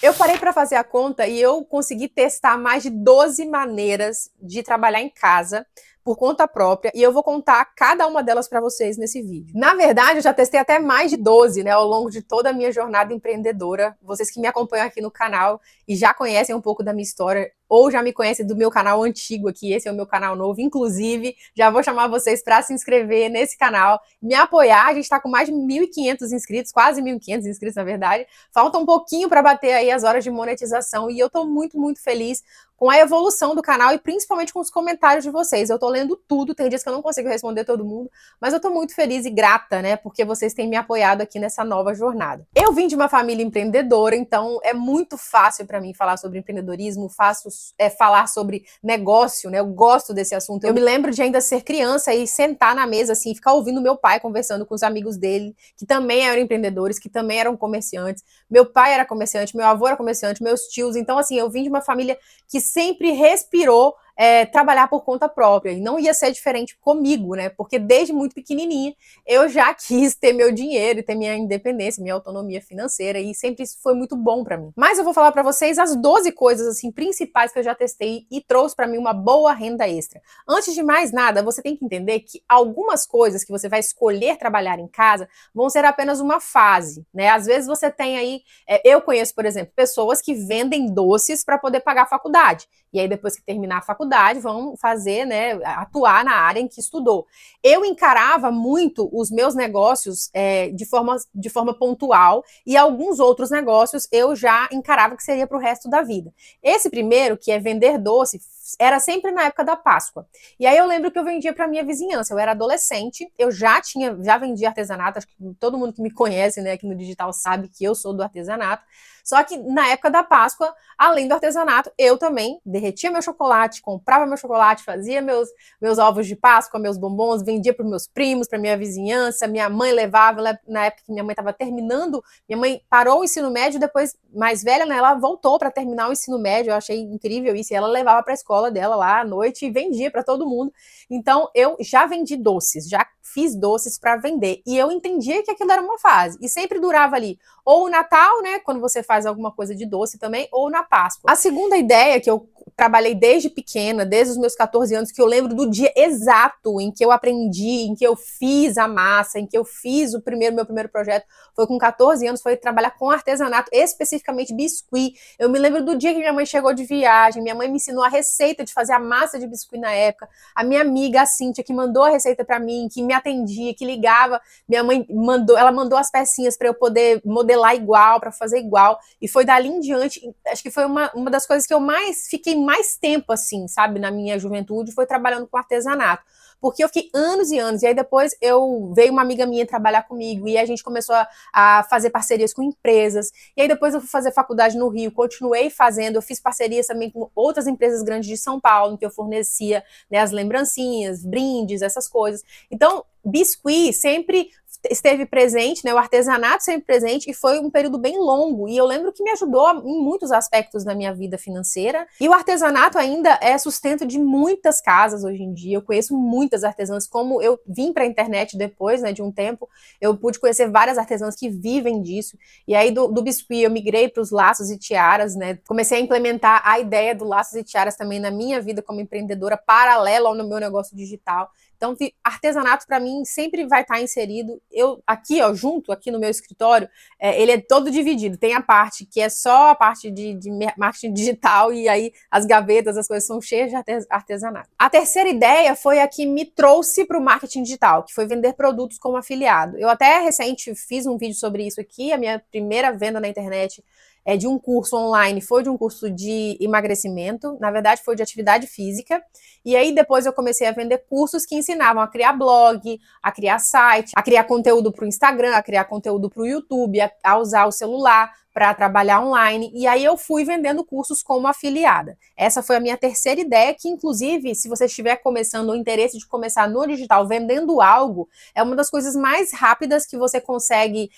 Eu parei para fazer a conta e eu consegui testar mais de 12 maneiras de trabalhar em casa por conta própria, e eu vou contar cada uma delas para vocês nesse vídeo. Na verdade, eu já testei até mais de 12, né, ao longo de toda a minha jornada empreendedora. Vocês que me acompanham aqui no canal e já conhecem um pouco da minha história, ou já me conhecem do meu canal antigo aqui, esse é o meu canal novo. Inclusive, já vou chamar vocês para se inscrever nesse canal, me apoiar. A gente está com mais de 1.500 inscritos, quase 1.500 inscritos, na verdade. Falta um pouquinho para bater aí as horas de monetização, e eu estou muito, muito feliz com a evolução do canal e principalmente com os comentários de vocês. Eu tô lendo tudo, tem dias que eu não consigo responder todo mundo, mas eu tô muito feliz e grata, né, porque vocês têm me apoiado aqui nessa nova jornada. Eu vim de uma família empreendedora, então é muito fácil para mim falar sobre empreendedorismo, falar sobre negócio, né, eu gosto desse assunto. Eu me lembro de ainda ser criança e sentar na mesa, assim, ficar ouvindo meu pai conversando com os amigos dele, que também eram empreendedores, que também eram comerciantes. Meu pai era comerciante, meu avô era comerciante, meus tios. Então, assim, eu vim de uma família que sempre respirou trabalhar por conta própria, e não ia ser diferente comigo, né? Porque desde muito pequenininha eu já quis ter meu dinheiro e ter minha independência, minha autonomia financeira, e sempre isso foi muito bom para mim. Mas eu vou falar para vocês as 12 coisas assim principais que eu já testei e trouxe para mim uma boa renda extra. Antes de mais nada, você tem que entender que algumas coisas que você vai escolher trabalhar em casa vão ser apenas uma fase, né? Às vezes você tem aí, eu conheço, por exemplo, pessoas que vendem doces para poder pagar a faculdade. E aí, depois que terminar a faculdade, vão fazer, né, atuar na área em que estudou. Eu encarava muito os meus negócios de forma pontual, e alguns outros negócios eu já encarava que seria para o resto da vida. Esse primeiro, que é vender doce, era sempre na época da Páscoa. E aí eu lembro que eu vendia para minha vizinhança. Eu era adolescente, eu já vendia artesanato. Acho que todo mundo que me conhece, né, aqui no digital sabe que eu sou do artesanato. Só que na época da Páscoa, além do artesanato, eu também derretia meu chocolate, comprava meu chocolate, fazia meus ovos de Páscoa, meus bombons, vendia para os meus primos, para minha vizinhança. Minha mãe levava, na época que minha mãe estava terminando, minha mãe parou o ensino médio, depois, mais velha, né, ela voltou para terminar o ensino médio. Eu achei incrível isso, e ela levava para a escola dela lá à noite e vendia para todo mundo. Então, eu já vendi doces, já fiz doces para vender, e eu entendia que aquilo era uma fase, e sempre durava ali, ou o Natal, né, quando você faz alguma coisa de doce também, ou na Páscoa. A segunda ideia que eu trabalhei desde pequena, desde os meus 14 anos, que eu lembro do dia exato em que eu aprendi, em que eu fiz a massa, em que eu fiz meu primeiro projeto, foi com 14 anos, foi trabalhar com artesanato, especificamente biscuit. Eu me lembro do dia que minha mãe chegou de viagem, minha mãe me ensinou a receita de fazer a massa de biscuit na época, a minha amiga, a Cíntia, que mandou a receita para mim, que me atendia, que ligava, minha mãe mandou as pecinhas para eu poder modelar igual, para fazer igual, e foi dali em diante. Acho que foi uma das coisas que eu fiquei mais tempo, assim, sabe, na minha juventude, foi trabalhando com artesanato. Porque eu fiquei anos e anos, e aí depois veio uma amiga minha trabalhar comigo, e a gente começou a fazer parcerias com empresas, e aí depois eu fui fazer faculdade no Rio, continuei fazendo, eu fiz parcerias também com outras empresas grandes de São Paulo, em que eu fornecia, né, as lembrancinhas, brindes, essas coisas. Então, biscuit sempre esteve presente, né, o artesanato sempre presente, e foi um período bem longo, e eu lembro que me ajudou em muitos aspectos da minha vida financeira. E o artesanato ainda é sustento de muitas casas hoje em dia. Eu conheço muitas artesãs, como eu vim para a internet depois, né, de um tempo, eu pude conhecer várias artesãs que vivem disso, e aí do biscuit eu migrei para os laços e tiaras, né, comecei a implementar a ideia do laços e tiaras também na minha vida como empreendedora, paralela ao meu negócio digital. Então, artesanato para mim sempre vai estar inserido. Eu aqui, ó, junto aqui no meu escritório, ele é todo dividido. Tem a parte que é só a parte de marketing digital, e aí as gavetas, as coisas são cheias de artesanato. A terceira ideia foi a que me trouxe para o marketing digital, que foi vender produtos como afiliado. Eu até recente fiz um vídeo sobre isso aqui. A minha primeira venda na internet de um curso online, foi de um curso de emagrecimento, na verdade foi de atividade física, e aí depois eu comecei a vender cursos que ensinavam a criar blog, a criar site, a criar conteúdo para o Instagram, a criar conteúdo para o YouTube, a usar o celular para trabalhar online, e aí eu fui vendendo cursos como afiliada. Essa foi a minha terceira ideia, que inclusive, se você estiver começando o interesse de começar no digital vendendo algo, é uma das coisas mais rápidas que você consegue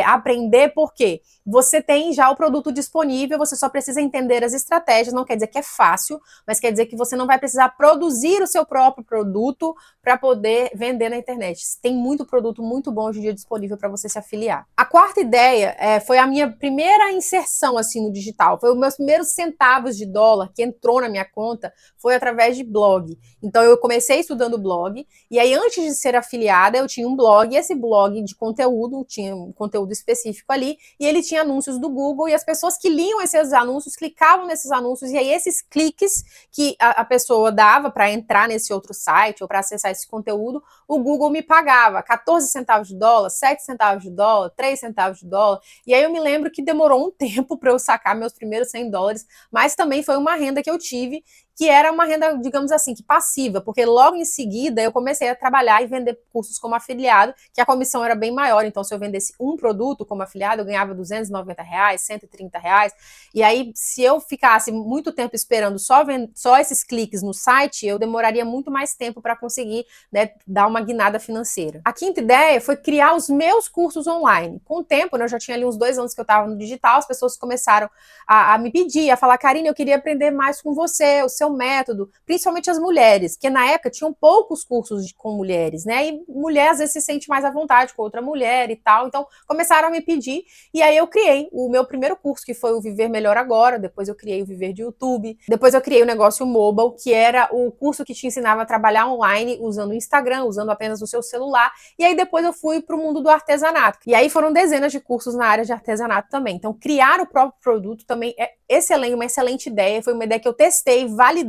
aprender, porque você tem já o produto disponível, você só precisa entender as estratégias. Não quer dizer que é fácil, mas quer dizer que você não vai precisar produzir o seu próprio produto para poder vender na internet. Tem muito produto muito bom hoje em dia disponível para você se afiliar. A quarta ideia foi a minha primeira primeira inserção assim no digital, foi os meus primeiros centavos de dólar que entrou na minha conta, foi através de blog. Então eu comecei estudando blog, e aí antes de ser afiliada, eu tinha um blog, e esse blog de conteúdo, tinha um conteúdo específico ali, e ele tinha anúncios do Google, e as pessoas que liam esses anúncios, clicavam nesses anúncios, e aí esses cliques que a pessoa dava para entrar nesse outro site, ou para acessar esse conteúdo, o Google me pagava 14 centavos de dólar, 7 centavos de dólar, 3 centavos de dólar, e aí eu me lembro que demorou um tempo para eu sacar meus primeiros 100 dólares, mas também foi uma renda que eu tive, que era uma renda, digamos assim, que passiva, porque logo em seguida eu comecei a trabalhar e vender cursos como afiliado, que a comissão era bem maior, então se eu vendesse um produto como afiliado, eu ganhava R$290, R$130, e aí se eu ficasse muito tempo esperando só esses cliques no site, eu demoraria muito mais tempo para conseguir, né, dar uma guinada financeira. A quinta ideia foi criar os meus cursos online. Com o tempo, né, eu já tinha ali uns 2 anos que eu estava no digital, as pessoas começaram a me pedir, a falar, Karine, eu queria aprender mais com você, o seu método, principalmente as mulheres, que na época tinham poucos cursos com mulheres, né, e mulher às vezes se sente mais à vontade com outra mulher e tal, então começaram a me pedir, e aí eu criei o meu primeiro curso, que foi o Viver Melhor Agora, depois eu criei o Viver de YouTube, depois eu criei o Negócio Mobile, que era o curso que te ensinava a trabalhar online, usando o Instagram, usando apenas o seu celular, e aí depois eu fui para o mundo do artesanato, e aí foram dezenas de cursos na área de artesanato também, então criar o próprio produto também é excelente, uma excelente ideia, foi uma ideia que eu testei, validei,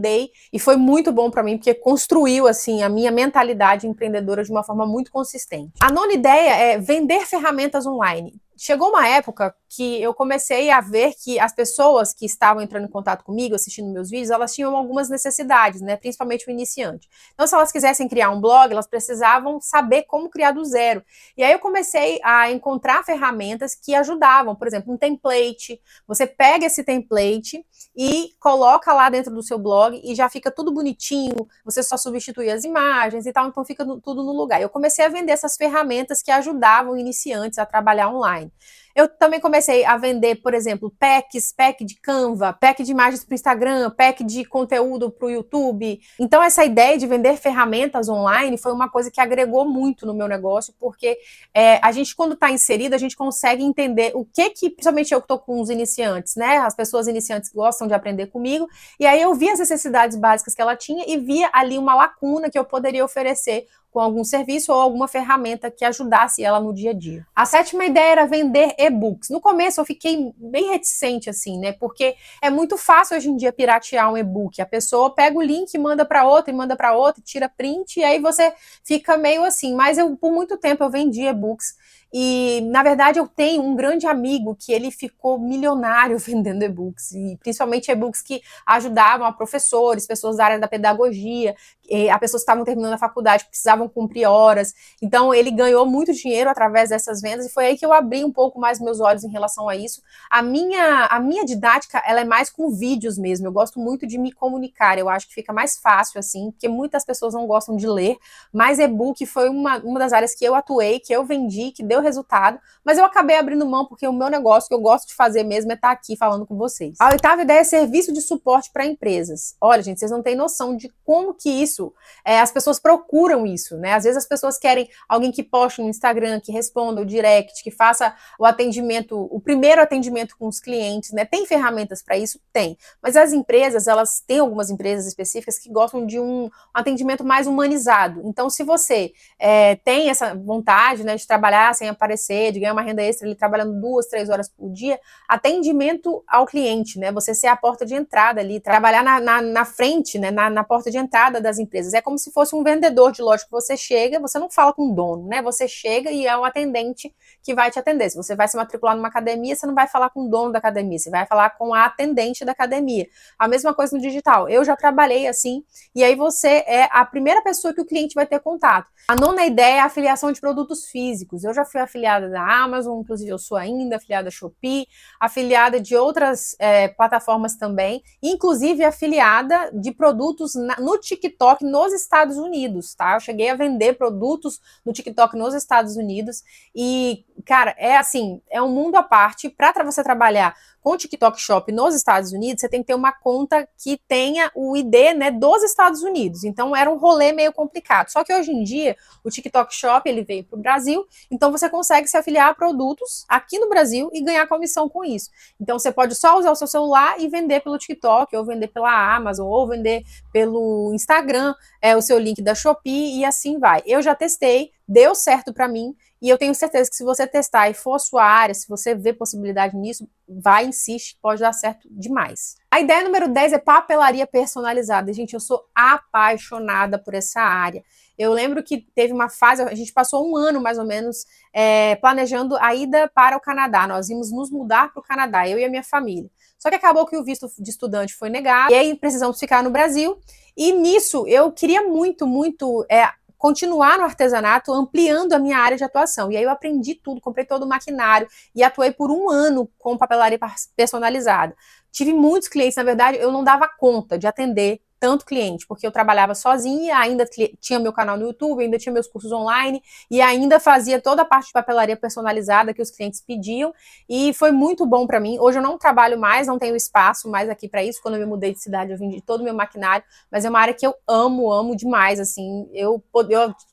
e foi muito bom para mim, porque construiu, assim, a minha mentalidade empreendedora de uma forma muito consistente. A nona ideia é vender ferramentas online. Chegou uma época que eu comecei a ver que as pessoas que estavam entrando em contato comigo, assistindo meus vídeos, elas tinham algumas necessidades, né? Principalmente o iniciante. Então, se elas quisessem criar um blog, elas precisavam saber como criar do zero. E aí eu comecei a encontrar ferramentas que ajudavam. Por exemplo, um template. Você pega esse template e coloca lá dentro do seu blog e já fica tudo bonitinho. Você só substitui as imagens e tal, então fica tudo no lugar. Eu comecei a vender essas ferramentas que ajudavam iniciantes a trabalhar online. Eu também comecei a vender, por exemplo, pack de Canva, pack de imagens para o Instagram, pack de conteúdo para o YouTube. Então, essa ideia de vender ferramentas online foi uma coisa que agregou muito no meu negócio, porque a gente, quando está inserido, a gente consegue entender o que, principalmente eu que estou com os iniciantes, né? As pessoas iniciantes gostam de aprender comigo, e aí eu via as necessidades básicas que ela tinha e via ali uma lacuna que eu poderia oferecer com algum serviço ou alguma ferramenta que ajudasse ela no dia a dia. A sétima ideia era vender e-books. No começo eu fiquei bem reticente assim, né? Porque é muito fácil hoje em dia piratear um e-book. A pessoa pega o link, manda para outra, tira print, e aí você fica meio assim. Mas por muito tempo eu vendi e-books. E, na verdade, eu tenho um grande amigo que ele ficou milionário vendendo e-books, e principalmente e-books que ajudavam a professores, pessoas da área da pedagogia, a pessoas que estavam terminando a faculdade, precisavam cumprir horas. Então, ele ganhou muito dinheiro através dessas vendas, e foi aí que eu abri um pouco mais meus olhos em relação a isso. A minha didática, ela é mais com vídeos mesmo. Eu gosto muito de me comunicar, eu acho que fica mais fácil assim, porque muitas pessoas não gostam de ler, mas e-book foi uma das áreas que eu atuei, que eu vendi, que deu resultado, mas eu acabei abrindo mão porque o meu negócio que eu gosto de fazer mesmo é estar aqui falando com vocês. A oitava ideia é serviço de suporte para empresas. Olha, gente, vocês não têm noção de como que isso, as pessoas procuram isso, né? Às vezes as pessoas querem alguém que poste no Instagram, que responda o direct, que faça o atendimento, o primeiro atendimento com os clientes, né? Tem ferramentas para isso? Tem. Mas as empresas, elas têm algumas empresas específicas que gostam de um atendimento mais humanizado. Então, se você tem essa vontade, né, de trabalhar sem aparecer, de ganhar uma renda extra, ele trabalhando 2, 3 horas por dia, atendimento ao cliente, né, você ser a porta de entrada ali, trabalhar na frente, né, na porta de entrada das empresas, é como se fosse um vendedor de loja que você chega, você não fala com o dono, né, você chega e é um atendente que vai te atender. Se você vai se matricular numa academia, você não vai falar com o dono da academia, você vai falar com a atendente da academia. A mesma coisa no digital, eu já trabalhei assim, e aí você é a primeira pessoa que o cliente vai ter contato. A nona ideia é a afiliação de produtos físicos. Eu já fui afiliada da Amazon, inclusive eu sou ainda afiliada da Shopee, afiliada de outras plataformas também, inclusive afiliada de produtos no TikTok nos Estados Unidos, tá? Eu cheguei a vender produtos no TikTok nos Estados Unidos e, cara, é assim, é um mundo à parte. Para você trabalhar com o TikTok Shop nos Estados Unidos, você tem que ter uma conta que tenha o ID, né, dos Estados Unidos. Então era um rolê meio complicado. Só que hoje em dia, o TikTok Shop, ele veio para o Brasil, então você consegue se afiliar a produtos aqui no Brasil e ganhar comissão com isso. Então você pode só usar o seu celular e vender pelo TikTok, ou vender pela Amazon, ou vender pelo Instagram, o seu link da Shopee, e assim vai. Eu já testei, deu certo para mim, e eu tenho certeza que se você testar e for a sua área, se você vê possibilidade nisso, vai, insiste, pode dar certo demais. A ideia número 10 é papelaria personalizada. Gente, eu sou apaixonada por essa área. Eu lembro que teve uma fase, a gente passou um ano mais ou menos planejando a ida para o Canadá. Nós íamos nos mudar para o Canadá, eu e a minha família. Só que acabou que o visto de estudante foi negado, e aí precisamos ficar no Brasil. E nisso eu queria muito continuar no artesanato, ampliando a minha área de atuação. E aí eu aprendi tudo, comprei todo o maquinário e atuei por um ano com papelaria personalizada. Tive muitos clientes, na verdade, eu não dava conta de atender tanto cliente, porque eu trabalhava sozinha, ainda tinha meu canal no YouTube, ainda tinha meus cursos online e ainda fazia toda a parte de papelaria personalizada que os clientes pediam, e foi muito bom para mim. Hoje eu não trabalho mais, não tenho espaço mais aqui para isso. Quando eu me mudei de cidade, eu vendi todo o meu maquinário, mas é uma área que eu amo demais, assim. Eu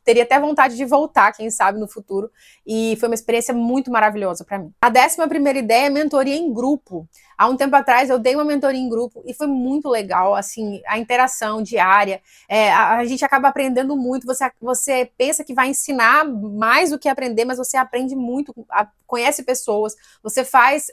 teria até vontade de voltar, quem sabe, no futuro, e foi uma experiência muito maravilhosa para mim. A 11ª ideia é mentoria em grupo. Há um tempo atrás eu dei uma mentoria em grupo e foi muito legal, assim, a interação diária. A gente acaba aprendendo muito. Você pensa que vai ensinar mais do que aprender, mas você aprende muito, conhece pessoas, você faz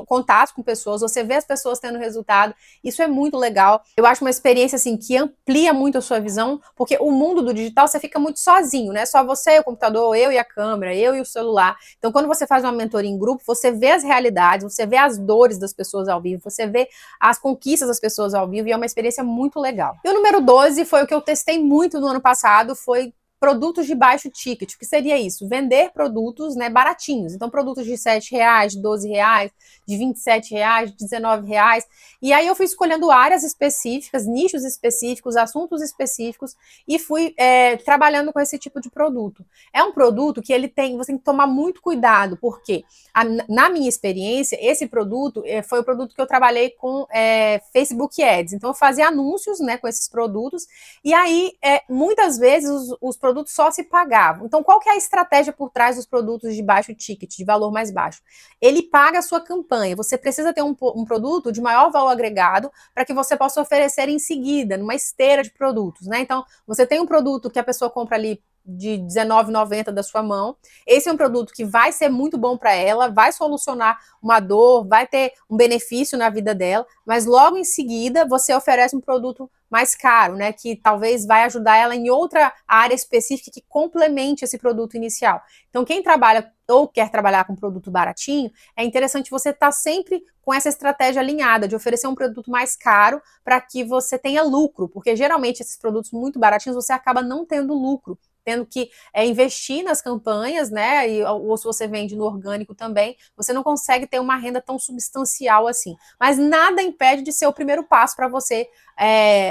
contato com pessoas, você vê as pessoas tendo resultado. Isso é muito legal. Eu acho uma experiência assim que amplia muito a sua visão, porque o mundo do digital você fica muito sozinho, né? Só você e o computador, eu e a câmera, eu e o celular. Então, quando você faz uma mentoria em grupo, você vê as realidades, você vê as dores das pessoas ao vivo, você vê as conquistas das pessoas ao vivo, e é uma experiência muito legal. E o número 12 foi o que eu testei muito no ano passado, foi produtos de baixo ticket. O que seria isso? Vender produtos, né, baratinhos. Então, produtos de R$7, de R$12, de R$27, de R$19. E aí eu fui escolhendo áreas específicas, nichos específicos, assuntos específicos, e fui trabalhando com esse tipo de produto. É um produto que você tem que tomar muito cuidado, porque na minha experiência, esse produto foi o produto que eu trabalhei com Facebook Ads. Então, eu fazia anúncios, né, com esses produtos, e aí, muitas vezes, os produtos só se pagavam. Então, qual que é a estratégia por trás dos produtos de baixo ticket, de valor mais baixo? Ele paga a sua campanha. Você precisa ter um produto de maior valor agregado para que você possa oferecer em seguida, numa esteira de produtos, né? Então, você tem um produto que a pessoa compra ali de R$19,90 da sua mão. Esse é um produto que vai ser muito bom para ela, vai solucionar uma dor, vai ter um benefício na vida dela, mas logo em seguida você oferece um produto mais caro, né, que talvez vai ajudar ela em outra área específica que complemente esse produto inicial. Então, quem trabalha ou quer trabalhar com produto baratinho, é interessante você estar sempre com essa estratégia alinhada, de oferecer um produto mais caro para que você tenha lucro, porque geralmente esses produtos muito baratinhos você acaba não tendo lucro, tendo que investir nas campanhas, né, ou se você vende no orgânico também, você não consegue ter uma renda tão substancial assim. Mas nada impede de ser o primeiro passo para você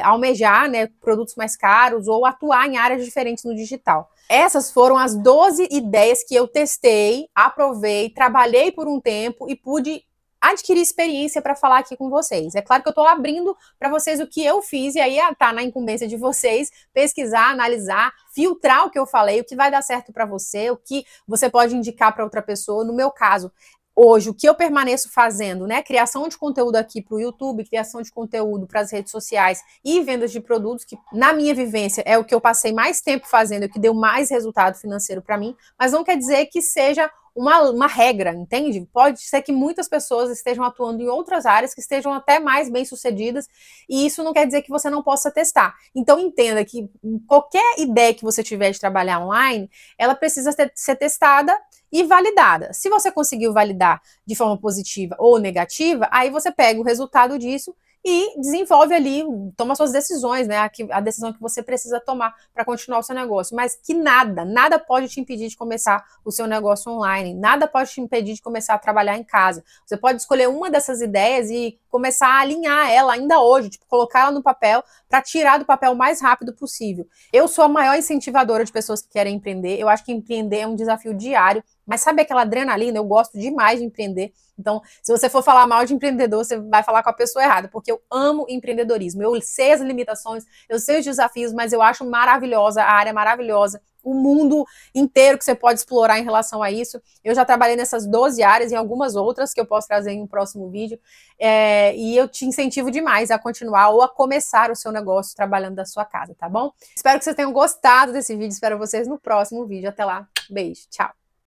almejar, né, produtos mais caros ou atuar em áreas diferentes no digital. Essas foram as 12 ideias que eu testei, aprovei, trabalhei por um tempo e pude adquirir experiência para falar aqui com vocês. É claro que eu estou abrindo para vocês o que eu fiz, e aí tá na incumbência de vocês pesquisar, analisar, filtrar o que eu falei, o que vai dar certo para você, o que você pode indicar para outra pessoa. No meu caso, hoje, o que eu permaneço fazendo, né? Criação de conteúdo aqui para o YouTube, criação de conteúdo para as redes sociais e vendas de produtos, que na minha vivência é o que eu passei mais tempo fazendo, é o que deu mais resultado financeiro para mim, mas não quer dizer que seja uma regra, entende? Pode ser que muitas pessoas estejam atuando em outras áreas que estejam até mais bem-sucedidas, e isso não quer dizer que você não possa testar. Então entenda que qualquer ideia que você tiver de trabalhar online, ela precisa ser testada e validada. Se você conseguiu validar de forma positiva ou negativa, aí você pega o resultado disso e desenvolve ali, toma suas decisões, né? A decisão que você precisa tomar para continuar o seu negócio. Mas que nada pode te impedir de começar o seu negócio online, nada pode te impedir de começar a trabalhar em casa. Você pode escolher uma dessas ideias e começar a alinhar ela ainda hoje, tipo, colocar ela no papel para tirar do papel o mais rápido possível. Eu sou a maior incentivadora de pessoas que querem empreender. Eu acho que empreender é um desafio diário. Mas sabe aquela adrenalina? Eu gosto demais de empreender. Então, se você for falar mal de empreendedor, você vai falar com a pessoa errada, porque eu amo empreendedorismo. Eu sei as limitações, eu sei os desafios, mas eu acho maravilhosa, a área maravilhosa, o mundo inteiro que você pode explorar em relação a isso. Eu já trabalhei nessas 12 áreas e algumas outras que eu posso trazer em um próximo vídeo. E eu te incentivo demais a continuar ou a começar o seu negócio trabalhando da sua casa, tá bom? Espero que vocês tenham gostado desse vídeo, espero vocês no próximo vídeo. Até lá, beijo, tchau!